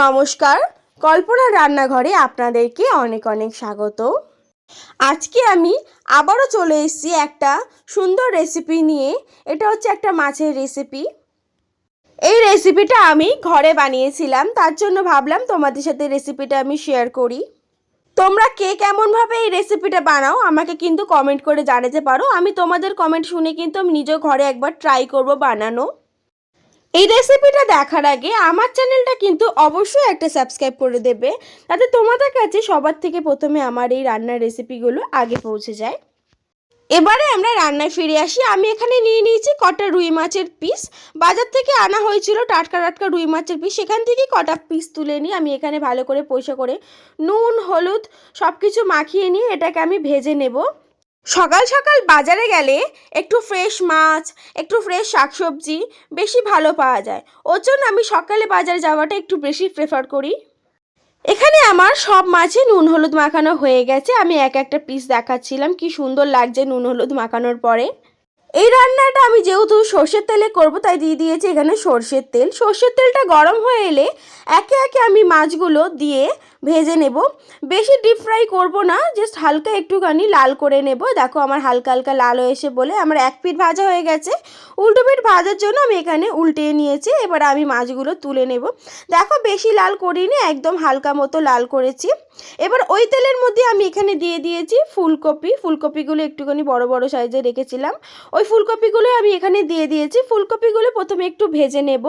নমস্কার, কল্পনা রান্নাঘরে আপনাদেরকে অনেক অনেক স্বাগত। আজকে আমি আবারও চলে এসেছি একটা সুন্দর রেসিপি নিয়ে। এটা হচ্ছে একটা মাছের রেসিপি। এই রেসিপিটা আমি ঘরে বানিয়েছিলাম, তার জন্য ভাবলাম তোমাদের সাথে রেসিপিটা আমি শেয়ার করি। তোমরা কে কেমনভাবে এই রেসিপিটা বানাও আমাকে কিন্তু কমেন্ট করে জানাতে পারো। আমি তোমাদের কমেন্ট শুনে কিন্তু আমি নিজেও ঘরে একবার ট্রাই করব বানানো। এই রেসিপিটা দেখার আগে আমার চ্যানেলটা কিন্তু অবশ্যই একটা সাবস্ক্রাইব করে দেবে, তাতে তোমাদের কাছে সবার থেকে প্রথমে আমার এই রান্নার রেসিপিগুলো আগে পৌঁছে যায়। এবারে আমরা রান্নায় ফিরে আসি। আমি এখানে নিয়ে নিয়েছি কটা রুই মাছের পিস। বাজার থেকে আনা হয়েছিল টাটকা টাটকা রুই মাছের পিস, সেখান থেকে কটা পিস তুলে নিয়ে আমি এখানে ভালো করে পরিষ্কার করে নুন হলুদ সব কিছু মাখিয়ে নিয়ে এটাকে আমি ভেজে নেব। সকাল সকাল বাজারে গেলে একটু ফ্রেশ মাছ, একটু ফ্রেশ শাকসবজি বেশি ভালো পাওয়া যায়। ওর জন্য আমি সকালে বাজারে যাওয়াটা একটু বেশি প্রেফার করি। এখানে আমার সব মাছে নুন হলুদ মাখানো হয়ে গেছে। আমি এক একটা পিস দেখাচ্ছিলাম কি সুন্দর লাগছে নুন হলুদ মাখানোর পরে। এই রান্নাটা আমি যেহেতু সর্ষের তেলে করব তাই দিয়ে দিয়েছি এখানে সর্ষের তেল। সর্ষের তেলটা গরম হয়ে এলে একে একে আমি মাছগুলো দিয়ে ভেজে নেব। বেশি ডিপ ফ্রাই করব না, জাস্ট হালকা একটুখানি লাল করে নেব। দেখো আমার হালকা হালকা লাল হয়েছে বলে আমার এক পিঠ ভাজা হয়ে গেছে। উল্টো পিঠ ভাজার জন্য আমি এখানে উল্টিয়ে নিয়েছি। এবার আমি মাছগুলো তুলে নেব। দেখো বেশি লাল করিনি, একদম হালকা মতো লাল করেছি। এবার ওই তেলের মধ্যে আমি এখানে দিয়ে দিয়েছি ফুলকপি। ফুলকপিগুলো একটুখানি বড় বড় সাইজে রেখেছিলাম, ওই ফুলকপিগুলো আমি এখানে দিয়ে দিয়েছি। ফুলকপিগুলো প্রথমে একটু ভেজে নেব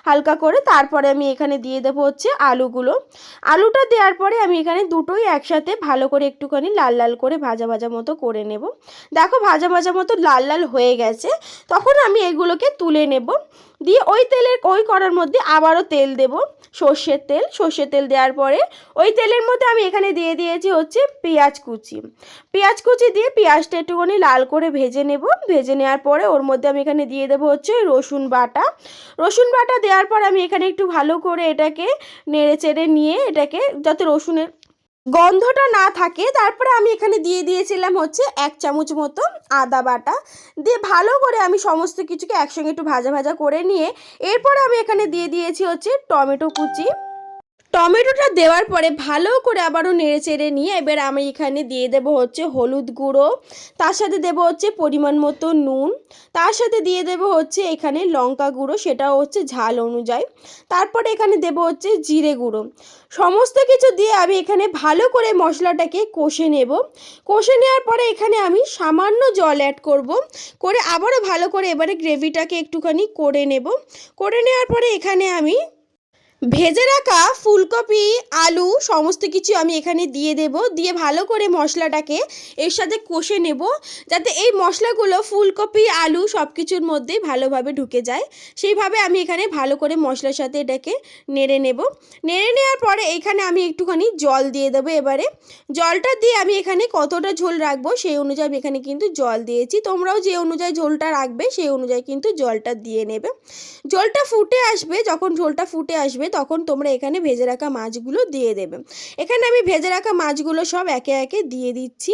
হালকা করে, তারপরে আমি এখানে দিয়ে দেবো হচ্ছে আলুগুলো। আলুটা দেওয়ার পরে আমি এখানে দুটোই একসাথে ভালো করে একটুখানি লাল লাল করে ভাজা ভাজা মতো করে নেব। দেখো ভাজা ভাজা মতো লাল লাল হয়ে গেছে, তখন আমি এগুলোকে তুলে নেব। দিয়ে ওই কড়ার মধ্যে আবারও তেল দেব, সর্ষের তেল দেওয়ার পরে ওই তেলের মধ্যে আমি এখানে দিয়ে দিয়েছি হচ্ছে পেঁয়াজ কুচি দিয়ে পেঁয়াজটা একটুখানি লাল করে ভেজে নেব। ভেজে নেওয়ার পরে ওর মধ্যে আমি এখানে দিয়ে দেবো হচ্ছে রসুন বাটা দেওয়ার পর আমি এখানে একটু ভালো করে এটাকে নেড়ে চেড়ে নিয়ে এটাকে যাতে রসুনের গন্ধটা না থাকে, তারপরে আমি এখানে দিয়ে দিয়েছিলাম হচ্ছে 1 চামচ মতো আদা বাটা। দিয়ে ভালো করে আমি সমস্ত কিছুকে একসঙ্গে একটু ভাজা ভাজা করে নিয়ে এরপরে আমি এখানে দিয়ে দিয়েছি হচ্ছে টমেটোটা দেওয়ার পরে ভালো করে আবারও নেড়ে চেড়ে নিয়ে এবার আমি এখানে দিয়ে দেবো হচ্ছে হলুদ গুঁড়ো, তার সাথে দেবো হচ্ছে পরিমাণ মতো নুন, তার সাথে দিয়ে দেবো হচ্ছে এখানে লঙ্কা গুঁড়ো, সেটাও হচ্ছে ঝাল অনুযায়ী। তারপরে এখানে দেবো হচ্ছে জিরে গুঁড়ো। সমস্ত কিছু দিয়ে আমি এখানে ভালো করে মশলাটাকে কষে নেব। কষে নেওয়ার পরে এখানে আমি সামান্য জল অ্যাড করব, করে আবারও ভালো করে এবারে গ্রেভিটাকে একটুখানি করে নেব। করে নেওয়ার পরে এখানে আমি ভেজে রাখা ফুলকপি আলু সমস্ত কিছু আমি এখানে দিয়ে দেব। দিয়ে ভালো করে মশলাটাকে এর সাথে কষে নেব, যাতে এই মশলাগুলো ফুলকপি আলু সব কিছুর মধ্যেই ভালোভাবে ঢুকে যায়। সেইভাবে আমি এখানে ভালো করে মশলার সাথে এটাকে নেড়ে নেব। নেড়ে নেওয়ার পরে এখানে আমি একটুখানি জল দিয়ে দেবো। এবারে জলটা দিয়ে আমি এখানে কতটা ঝোল রাখবো সেই অনুযায়ী আমি এখানে কিন্তু জল দিয়েছি। তোমরাও যে অনুযায়ী ঝোলটা রাখবে সেই অনুযায়ী কিন্তু জলটা দিয়ে নেবে। ঝোলটা ফুটে আসবে, যখন ঝোলটা ফুটে আসবে তখন তোমরা এখানে ভেজে রাখা মাছগুলো দিয়ে দেবে। এখানে আমি ভেজে রাখা মাছগুলো সব একে একে দিয়ে দিচ্ছি।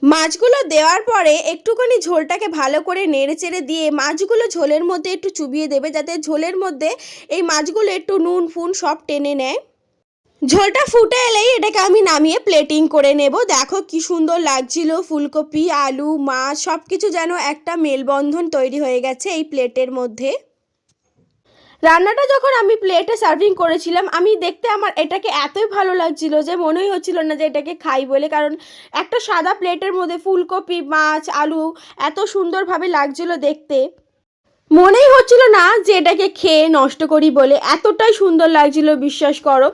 মাছগুলো দেওয়ার পরে একটুখানি ঝোলটাকে ভালো করে নেড়ে চেড়ে দিয়ে মাছগুলো ঝোলের মধ্যে একটু চুবিয়ে দেবে, যাতে ঝোলের মধ্যে এই মাছগুলো একটু নুন ফুন সব টেনে নেয়। ঝোলটা ফুটে এলেই এটাকে আমি নামিয়ে প্লেটিং করে নেব। দেখো কি সুন্দর লাগছিল, ফুলকপি আলু মাছ সব কিছু যেন একটা মেলবন্ধন তৈরি হয়ে গেছে এই প্লেটের মধ্যে। রান্নাটা যখন আমি প্লেটে সার্ভিং করেছিলাম আমি দেখতে আমার এটাকে এতই ভালো লাগছিল যে মনেই হচ্ছিল না যে এটাকে খাই বলে, কারণ একটা সাদা প্লেটের মধ্যে ফুলকপি মাছ আলু এত সুন্দরভাবে লাগছিল দেখতে, মনেই হচ্ছিল না যে এটাকে খেয়ে নষ্ট করি বলে, এতটাই সুন্দর লাগছিল বিশ্বাস করো।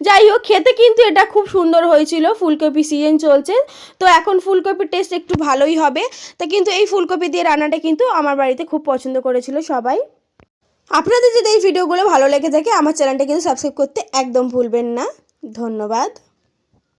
যাই হোক খেতে কিন্তু এটা খুব সুন্দর হয়েছিল। ফুলকপি সিজন চলছে তো এখন ফুলকপির টেস্ট একটু ভালোই হবে। তা কিন্তু এই ফুলকপি দিয়ে রান্নাটা কিন্তু আমার বাড়িতে খুব পছন্দ করেছিল সবাই। আপনাদের যদি এই ভিডিওগুলো ভালো লেগে থাকে আমার চ্যানেলটা কিন্তু সাবস্ক্রাইব করতে একদম ভুলবেন না। ধন্যবাদ।